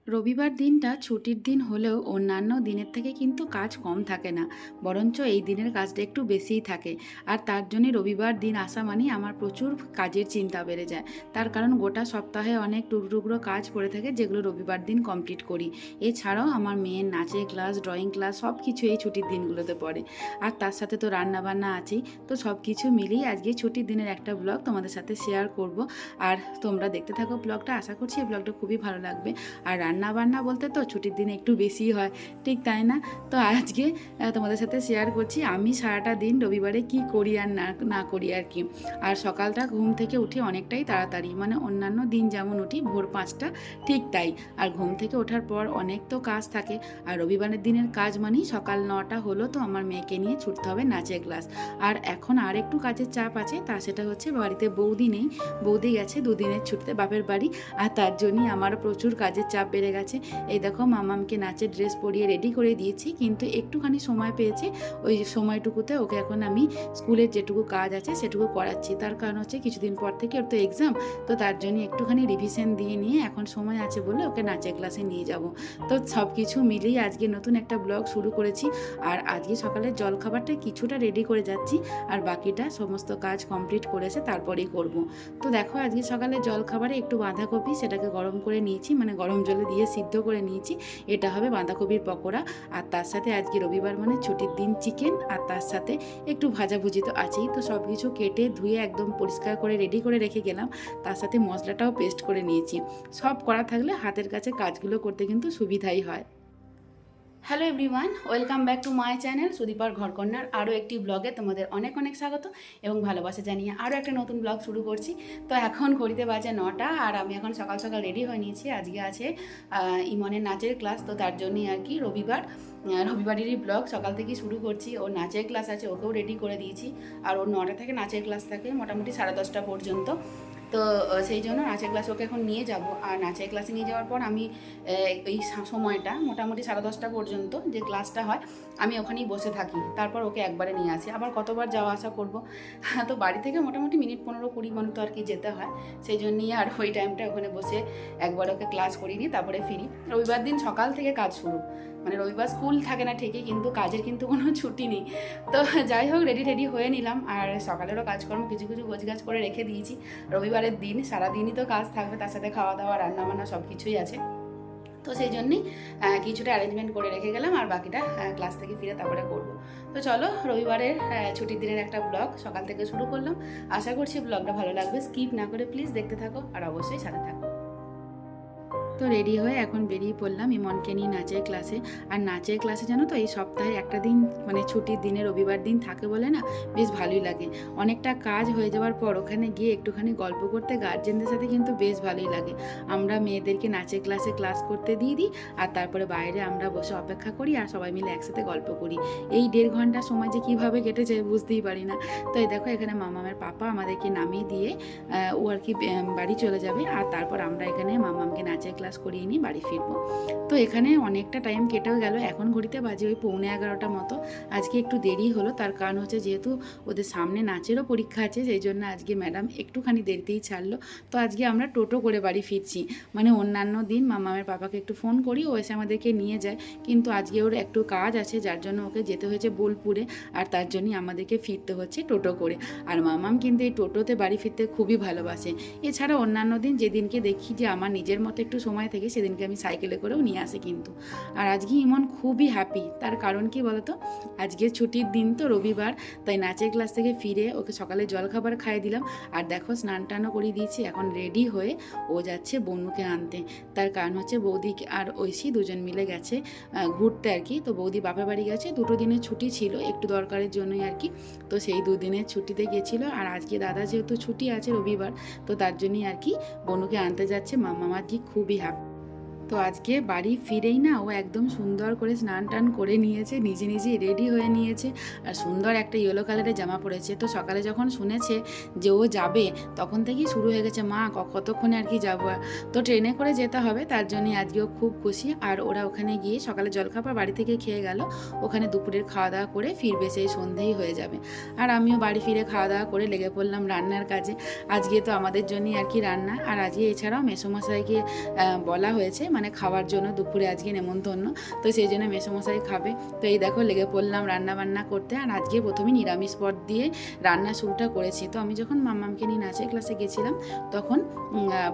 রবিবার দিনটা ছুটির দিন হলেও অন্যান্য দিনের থেকে কিন্তু কাজ কম থাকে না, বরঞ্চ এই দিনের কাজটা একটু বেশিই থাকে। আর তার জন্যই রবিবার দিন আসা মানেই আমার প্রচুর কাজের চিন্তা বেড়ে যায়। তার কারণ গোটা সপ্তাহে অনেক টুকরো টুকরো কাজ পড়ে থাকে, যেগুলো রবিবার দিন কমপ্লিট করি। এছাড়াও আমার মেয়ের নাচের ক্লাস, ড্রয়িং ক্লাস সব কিছু এই ছুটির দিনগুলোতে পড়ে। আর তার সাথে তো রান্না বান্না আছেই। তো সব কিছু মিলিয়ে আজকে ছুটির দিনের একটা ব্লগ তোমাদের সাথে শেয়ার করব। আর তোমরা দেখতে থাকো ব্লগটা, আশা করছি এই ব্লগটা খুবই ভালো লাগবে। আর রান্না বান্না বলতে তো ছুটির দিনে একটু বেশি হয়, ঠিক তাই না? তো আজকে তোমাদের সাথে শেয়ার করছি আমি সারাটা দিন রবিবারে কি করি আর না না করি আর কি। আর সকালটা ঘুম থেকে উঠি অনেকটাই তাড়াতাড়ি, মানে অন্যান্য দিন যেমন উঠি ভোর 5টা, ঠিক তাই। আর ঘুম থেকে ওঠার পর অনেক তো কাজ থাকে। আর রবিবারের দিনের কাজ মানেই সকাল 9টা হলো তো আমার মেয়েকে নিয়ে ছুটতে হবে নাচের ক্লাস। আর এখন আর একটু কাজের চাপ আছে, তা সেটা হচ্ছে বাড়িতে বৌদি নেই। বৌদি গেছে দুদিনের ছুটিতে বাপের বাড়ি। আর তার জন্যই আমারও প্রচুর কাজের চাপ বেড়ে গেছে। এই দেখো মামামকে নাচের ড্রেস পরিয়ে রেডি করে দিয়েছি, কিন্তু একটুখানি সময় পেয়েছে। ওই সময়টুকুতে ওকে এখন আমি স্কুলের যেটুকু কাজ আছে সেটুকু করাচ্ছি। তার কারণ হচ্ছে কিছুদিন পর থেকে ওর তো এক্সাম, তো তার জন্য একটুখানি রিভিশন দিয়ে নিয়ে এখন সময় আছে বলে ওকে নাচের ক্লাসে নিয়ে যাব। তো সব কিছু মিলিয়ে আজকে নতুন একটা ব্লগ শুরু করেছি। আর আজকে সকালের জলখাবারটা কিছুটা রেডি করে যাচ্ছি, আর বাকিটা সমস্ত কাজ কমপ্লিট করেছে তারপরেই করব। তো দেখো আজকে সকালে জলখাবারে একটু বাঁধাকপি সেটাকে গরম করে নিয়েছি, মানে গরম জলে দিয়ে সিদ্ধ করে নিয়েছি। এটা হবে বাঁধাকপির পকোড়া। আর তার সাথে আজকে রবিবার মানে ছুটির দিন চিকেন, আর তার সাথে একটু ভাজাভুজি তো আছেই। তো সব কিছু কেটে ধুয়ে একদম পরিষ্কার করে রেডি করে রেখে গেলাম। তার সাথে মশলাটাও পেস্ট করে নিয়েছি। সব করা থাকলে হাতের কাছে কাজগুলো করতে কিন্তু সুবিধাই হয়। Hello everyone, welcome back to my channel সুদীপার ঘরকন্যার আরও একটি ব্লগে তোমাদের অনেক অনেক স্বাগত এবং ভালোবাসা জানিয়ে আরও একটা নতুন ব্লগ শুরু করছি। তো এখন ঘড়িতে বাজে 9টা, আর আমি এখন সকাল সকাল রেডি হয়ে নিয়েছি। আজকে আছে ইমনের নাচের ক্লাস, তো তার জন্যই আর কি রবিবারেরই ব্লগ সকাল থেকেই শুরু করছি। ওর নাচের ক্লাস আছে, ওকেও রেডি করে দিয়েছি। আর ওর 9টা থেকে নাচের ক্লাস থাকে মোটামুটি 10:30 পর্যন্ত। তো সেই জন্য নাচের ক্লাস ওকে এখন নিয়ে যাব। আর নাচের ক্লাসে নিয়ে যাওয়ার পর আমি এই সময়টা মোটামুটি 10:30 পর্যন্ত যে ক্লাসটা হয় আমি ওখানেই বসে থাকি। তারপর ওকে একবারে নিয়ে আসি, আবার কতবার যাওয়া আসা করব। তো বাড়ি থেকে মোটামুটি মিনিট 15-20 মিনিট আর কি যেতে হয়। সেই জন্যই আর ওই টাইমটা ওখানে বসে একবার ওকে ক্লাস করিয়ে নিই, তারপরে ফিরি। রবিবার দিন সকাল থেকে কাজ শুরু, মানে রবিবার স্কুল থাকে না ঠিকই, কিন্তু কাজের কিন্তু কোনো ছুটি নেই। তো যাই হোক রেডি হয়ে নিলাম। আর সকালেরও কাজকর্ম কিছু কিছু গোছগাছ করে রেখে দিয়েছি। রবিবারের দিন সারাদিনই তো কাজ থাকবে, তার সাথে খাওয়া দাওয়া রান্নাবান্না সব কিছুই আছে। তো সেই জন্যই কিছুটা অ্যারেঞ্জমেন্ট করে রেখে গেলাম, আর বাকিটা ক্লাস থেকে ফিরে তারপরে করবো। তো চলো রবিবারের ছুটির দিনের একটা ব্লগ সকাল থেকে শুরু করলাম। আশা করছি ব্লগটা ভালো লাগবে, স্কিপ না করে প্লিজ দেখতে থাকো আর অবশ্যই সাথে থাকো। তো রেডি হয়ে এখন বেরিয়ে পড়লাম ইমনকে নিয়ে নাচের ক্লাসে। আর নাচের ক্লাসে জানো তো এই সপ্তাহে একটা দিন মানে ছুটির দিনে রবিবার দিন থাকে বলে না বেশ ভালোই লাগে। অনেকটা কাজ হয়ে যাওয়ার পর ওখানে গিয়ে একটুখানি গল্প করতে গার্জেনদের সাথে কিন্তু বেশ ভালোই লাগে। আমরা মেয়েদেরকে নাচের ক্লাসে ক্লাস করতে দিয়ে দিই, আর তারপরে বাইরে আমরা বসে অপেক্ষা করি আর সবাই মিলে একসাথে গল্প করি। এই 1.5 ঘন্টা সময় যে কীভাবে কেটে যায় বুঝতেই পারি না। তো এই দেখো এখানে মামামের পাপা আমাদেরকে নামিয়ে দিয়ে ও আর কি বাড়ি চলে যাবে। আর তারপর আমরা এখানে মামামকে নাচের ক্লাস করিয়ে নিয়ে বাড়ি ফিরবো। তো এখানে অনেকটা টাইম কেটেও গেল, এখন ঘড়িতে বাজে ওই 11:45 মতো। আজকে একটু দেরি হলো, তার কারণ হচ্ছে যেহেতু ওদের সামনে নাচেরও পরীক্ষা আছে, সেই জন্য আজকে ম্যাডাম একটুখানি দেরিতেই ছাড়লো। তো আজকে আমরা টোটো করে বাড়ি ফিরছি। মানে অন্যান্য দিন মামামের পাপাকে একটু ফোন করি, ও এসে আমাদেরকে নিয়ে যায়, কিন্তু আজকে ওর একটু কাজ আছে যার জন্য ওকে যেতে হয়েছে বোলপুরে। আর তার জন্যই আমাদেরকে ফিরতে হচ্ছে টোটো করে। আর মামাম কিন্তু এই টোটোতে বাড়ি ফিরতে খুবই ভালোবাসে। এছাড়া অন্যান্য দিন যেদিনকে দেখি যে আমার নিজের মতো একটু সময় থেকে সেদিনকে আমি সাইকেলে করেও নিয়ে আসি কিন্তু। আর আজকে ইমন খুবই হ্যাপি, তার কারণ কি বলতো, আজকে ছুটির দিন তো রবিবার, তাই নাচের ক্লাস থেকে ফিরে ওকে সকালে জলখাবার খাইয়ে দিলাম। আর দেখো স্নান টানও করিয়ে দিয়েছি, এখন রেডি হয়ে ও যাচ্ছে বনুকে আনতে। তার কারণ হচ্ছে বৌদি আর ঐশী দুজন মিলে গেছে ঘুরতে আর কি। তো বৌদি বাপের বাড়ি গেছে, 2 দিনের ছুটি ছিল একটু দরকারের জন্যই আর কি। তো সেই 2 দিনের ছুটিতে গেছিল। আর আজকে দাদা যেহেতু ছুটি আছে রবিবার, তো তার জন্যই আর কি বনুকে আনতে যাচ্ছে। মামার কি খুবই হ্যাপি। তো আজকে বাড়ি ফিরেই না ও একদম সুন্দর করে স্নান টান করে নিয়েছে, নিজে নিজেই রেডি হয়ে নিয়েছে। আর সুন্দর একটা ইয়েলো কালারের জামা পরেছে। তো সকালে যখন শুনেছে যে ও যাবে, তখন থেকেই শুরু হয়ে গেছে, মা কতক্ষণে আর কি যাবো। তো ট্রেনে করে যেতে হবে, তার জন্যই আজকেও খুব খুশি। আর ওরা ওখানে গিয়ে সকালে জলখাবার বাড়ি থেকে খেয়ে গেল, ওখানে দুপুরের খাওয়া দাওয়া করে ফিরবে, সেই সন্ধেই হয়ে যাবে। আর আমিও বাড়ি ফিরে খাওয়া দাওয়া করে লেগে পড়লাম রান্নার কাজে। আজকে তো আমাদের জন্যই আর কি রান্না। আর আজকে এছাড়াও মেসোমশাইকে বলা হয়েছে, মানে খাওয়ার জন্য দুপুরে আজকে নেমন্তন্ন, তো সেই জন্য মেসোমশাই খাবে। তো এই দেখো লেগে পড়লাম রান্না বান্না করতে। আর আজকে প্রথমে নিরামিষ পদ দিয়ে রান্না শুরুটা করেছি। তো আমি যখন মাম্মামকে নিয়ে নাচের ক্লাসে গেছিলাম তখন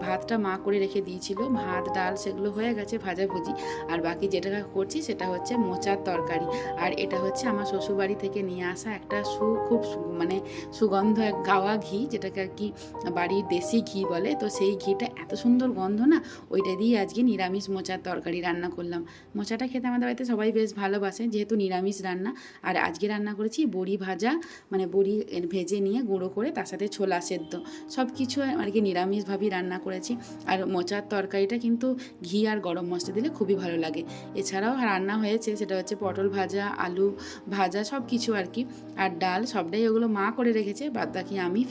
ভাতটা মা করে রেখে দিয়েছিল, ভাত ডাল সেগুলো হয়ে গেছে, ভাজাভুজি। আর বাকি যেটা করছি সেটা হচ্ছে মোচার তরকারি। আর এটা হচ্ছে আমার শ্বশুরবাড়ি থেকে নিয়ে আসা একটা খুব মানে সুগন্ধ এক গাওয়া ঘি, যেটাকে আর কি বাড়ির দেশি ঘি বলে। তো সেই ঘিটা এত সুন্দর গন্ধ না, ওইটা দিয়ে আজকে নিরামিষ মোচার তরকারি রান্না করলাম। মোচাটা খেতে আমাদের বাড়িতে সবাই বেশ ভালোবাসে, যেহেতু নিরামিষ রান্না। আর আজকে রান্না করেছি বড়ি ভাজা, মানে বড়ি ভেজে নিয়ে গুঁড়ো করে তার সাথে ছোলা সেদ্ধ, সব কিছু আর কি নিরামিষভাবেই রান্না করেছি। আর মোচার তরকারিটা কিন্তু ঘি আর গরম মশলা দিলে খুবই ভালো লাগে। এছাড়াও রান্না হয়েছে সেটা হচ্ছে পটল ভাজা, আলু ভাজা, সব কিছু আর কি। আর ডাল সবটাই ওগুলো মা করে রেখেছে, বাদ বাকি আমি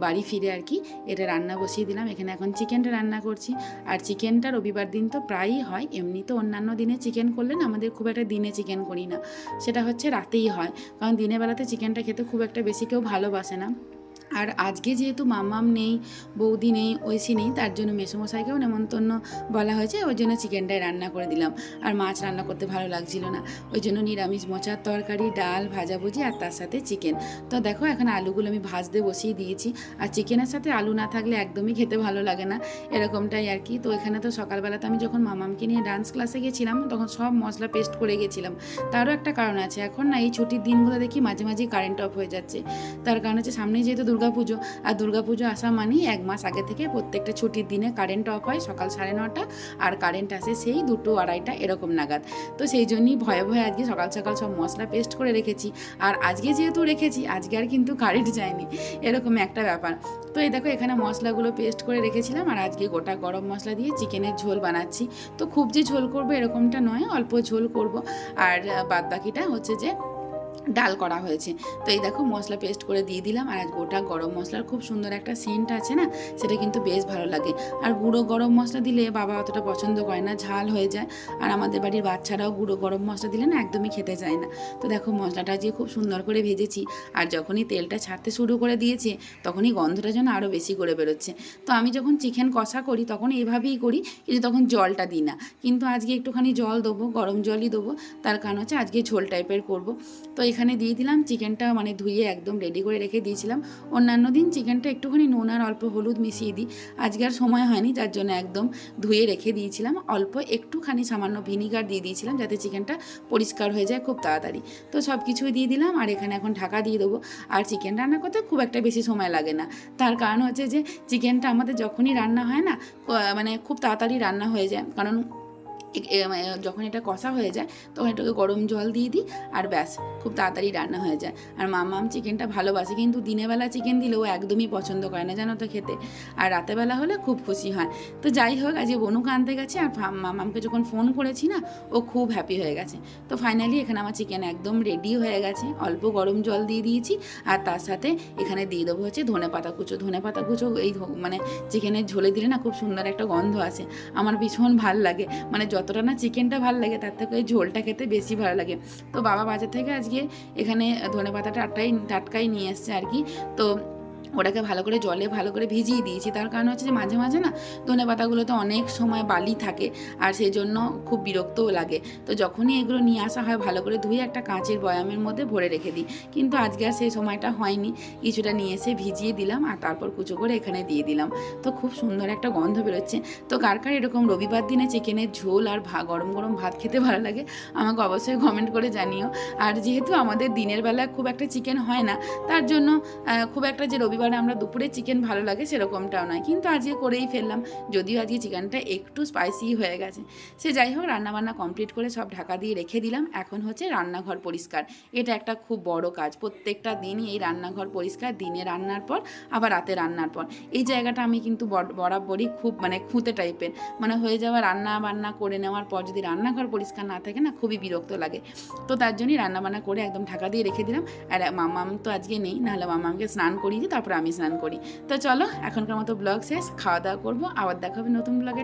বাড়ি ফিরে আর কি এটা রান্না বসিয়ে দিলাম। এখানে এখন চিকেনটা রান্না করছি। আর চিকেনটা রবিবার দিন তো প্রায়ই হয়, এমনি তো অন্যান্য দিনে চিকেন করলে না আমাদের খুব একটা দিনে চিকেন করি না, সেটা হচ্ছে রাতেই হয়, কারণ দিনের বেলাতে চিকেনটা খেতে খুব একটা বেশি কেউ ভালোবাসে না। আর আজকে যেহেতু মাম্মাম নেই, বৌদি নেই, ঐশী নেই, তার জন্য মেসোমশাইকেও নেমন্তন্ন বলা হয়েছে, ওই জন্য চিকেনটাই রান্না করে দিলাম। আর মাছ রান্না করতে ভালো লাগছিল না, ওই জন্য নিরামিষ মোচার তরকারি, ডাল, ভাজাভুজি আর তার সাথে চিকেন। তো দেখো এখন আলুগুলো আমি ভাজতে বসিয়ে দিয়েছি। আর চিকেনের সাথে আলু না থাকলে একদমই খেতে ভালো লাগে না, এরকমটাই আর কি। তো এখানে তো সকালবেলাতে আমি যখন মামামকে নিয়ে ডান্স ক্লাসে গেছিলাম তখন সব মশলা পেস্ট করে গেছিলাম। তারও একটা কারণ আছে, এখন না এই ছুটির দিনগুলো দেখি মাঝে মাঝেই কারেন্ট অফ হয়ে যাচ্ছে। তার কারণ হচ্ছে সামনেই যেহেতু দুর্গাপুজো, আর দুর্গাপুজো আসা মানেই 1 মাস আগে থেকে প্রত্যেকটা ছুটির দিনে কারেন্ট অফ হয় সকাল 9:30, আর কারেন্ট আসে সেই 2টো 2:30 এরকম নাগাদ। তো সেই জন্যই ভয়ে ভয়ে আজকে সকাল সকাল সব মশলা পেস্ট করে রেখেছি। আর আজকে যেহেতু রেখেছি, আজকে আর কিন্তু কারেন্ট যায়নি, এরকম একটা ব্যাপার। তো এই দেখো এখানে মশলাগুলো পেস্ট করে রেখেছিলাম। আর আজকে গোটা গরম মশলা দিয়ে চিকেনের ঝোল বানাচ্ছি। তো খুব যে ঝোল করবো এরকমটা নয়, অল্প ঝোল করব। আর বাদ বাকিটা হচ্ছে যে ডাল করা হয়েছে। তো এই দেখো মশলা পেস্ট করে দিয়ে দিলাম। আর আজ গোটা গরম মশলার খুব সুন্দর একটা সেন্ট আছে না, সেটা কিন্তু বেশ ভালো লাগে। আর গুঁড়ো গরম মশলা দিলে বাবা অতটা পছন্দ করে না, ঝাল হয়ে যায়। আর আমাদের বাড়ির বাচ্চারাও গুঁড়ো গরম মশলা দিলে না একদমই খেতে চায় না। তো দেখো মশলাটা যে খুব সুন্দর করে ভেজেছি। আর যখনই তেলটা ছাড়তে শুরু করে দিয়েছে তখনই গন্ধটা যেন আরও বেশি করে বেরোচ্ছে। তো আমি যখন চিকেন কষা করি তখন এইভাবেই করি, কিন্তু তখন জলটা দিই না। কিন্তু আজকে একটুখানি জল দেবো, গরম জলই দেবো, তার কারণ হচ্ছে আজকে ঝোল টাইপের করব। তো এখানে দিয়ে দিলাম চিকেনটা, মানে ধুয়ে একদম রেডি করে রেখে দিয়েছিলাম। অন্যান্য দিন চিকেনটা একটুখানি নুন আর অল্প হলুদ মিশিয়ে দিই, আজকে আর সময় হয়নি, যার জন্য একদম ধুয়ে রেখে দিয়েছিলাম। অল্প একটুখানি সামান্য ভিনিগার দিয়ে দিয়েছিলাম যাতে চিকেনটা পরিষ্কার হয়ে যায় খুব তাড়াতাড়ি। তো সব কিছুই দিয়ে দিলাম। আর এখানে এখন ঢাকা দিয়ে দেবো। আর চিকেন রান্না করতে খুব একটা বেশি সময় লাগে না, তার কারণ হচ্ছে যে চিকেনটা আমাদের যখনই রান্না হয় না, মানে খুব তাড়াতাড়ি রান্না হয়ে যায়। কারণ যখন এটা কষা হয়ে যায় তখন এটাকে গরম জল দিয়ে দিই, আর ব্যাস খুব তাড়াতাড়ি রান্না হয়ে যায়। আর মামাম চিকেনটা ভালোবাসে, কিন্তু দিনের বেলা চিকেন দিলেও একদমই পছন্দ করে না জানো তো খেতে। আর রাতেরবেলা হলে খুব খুশি হয়। তো যাই হোক, আজকে বনুকে আনতে গেছে। আর মামামকে যখন ফোন করেছি না, ও খুব হ্যাপি হয়ে গেছে। তো ফাইনালি এখানে আমার চিকেন একদম রেডি হয়ে গেছে। অল্প গরম জল দিয়ে দিয়েছি। আর তার সাথে এখানে দিয়ে দেবো হচ্ছে ধনেপাতা কুচো। এই মানে চিকেনের ঝোলে দিলে না খুব সুন্দর একটা গন্ধ আসে, আমার ভীষণ ভাল লাগে। মানে যতটা না চিকেনটা ভালো লাগে তার থেকে ওই ঝোলটা খেতে বেশি ভালো লাগে। তো বাবা বাজার থেকে আজকে এখানে ধনেপাতাটা টাটকাই নিয়ে এসছে আর কি। তো ওটাকে ভালো করে জলে ভালো করে ভিজিয়ে দিয়েছি, তার কারণ হচ্ছে যে মাঝে মাঝে না ধনেপাতাগুলোতে অনেক সময় বালি থাকে, আর সেই জন্য খুব বিরক্তও লাগে। তো যখনই এগুলো নিয়ে আসা হয় ভালো করে ধুয়ে একটা কাঁচের বয়ামের মধ্যে ভরে রেখে দিই। কিন্তু আজকে আর সেই সময়টা হয়নি, কিছুটা নিয়ে এসে ভিজিয়ে দিলাম আর তারপর কুচো করে এখানে দিয়ে দিলাম। তো খুব সুন্দর একটা গন্ধ বেরোচ্ছে। তো কার কার এরকম রবিবার দিনে চিকেনের ঝোল আর গরম গরম ভাত খেতে ভালো লাগে আমাকে অবশ্যই কমেন্ট করে জানিও। আর যেহেতু আমাদের দিনের বেলা খুব একটা চিকেন হয় না, তার জন্য খুব একটা যে রবিবারে আমরা দুপুরে চিকেন ভালো লাগে সেরকমটাও নয়, কিন্তু আজকে করেই ফেললাম। যদিও আজকে চিকেনটা একটু স্পাইসি হয়ে গেছে। সে যাই হোক, রান্নাবান্না কমপ্লিট করে সব ঢাকা দিয়ে রেখে দিলাম। এখন হচ্ছে রান্নাঘর পরিষ্কার। এটা একটা খুব বড় কাজ, প্রত্যেকটা দিনই এই রান্নাঘর পরিষ্কার, দিনে রান্নার পর আবার রাতে রান্নার পর। এই জায়গাটা আমি কিন্তু বরাবরই খুব মানে খুঁতে টাইপের, মানে হয়ে যাওয়া রান্না বান্না করে নেওয়ার পর যদি রান্নাঘর পরিষ্কার না থাকে না খুবই বিরক্ত লাগে। তো তার জন্যই রান্নাবান্না করে একদম ঢাকা দিয়ে রেখে দিলাম। আর মামাম তো আজকে নেই, নাহলে মামামকে স্নান করিয়ে দিই তারপর আমি স্নান করি। তো চলো এখনকার মতো ব্লগ শেষ, খাওয়া দাওয়া করবো, আবার দেখা হবে নতুন ব্লগে।